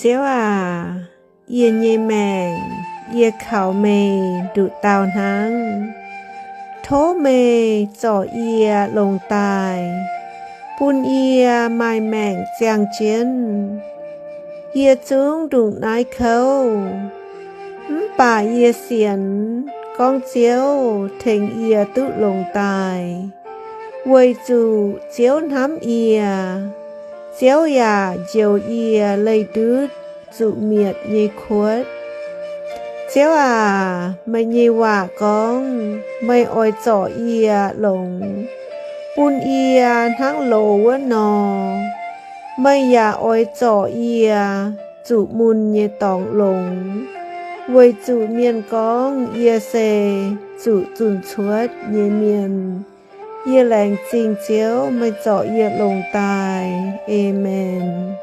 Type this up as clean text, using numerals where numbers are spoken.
Chéo à, ye nhê mèng, ye khảo mê đủ tao nắng. Thố mê cho ye lồng tài, bún ye mai mèng giang chiến. Ye chúng đủ nái khâu, bà ye xiển, con chiếu thành ye tự lồng tài. Quay dù chiếu nắm ye, chiếu ya chiếu ye lấy đứt dụ miệt nhê khuất. Chiếu à mày nhê hòa con mày oi cho ye lồng bún ye thắng lô quá nò mày ya oi cho ye dụ mùn nhê tòng lồng quay dụ miền con ye xê dụ dùn chuốt nhê miền ye lành chinh chiếu mày cho ye lồng tài. Amen.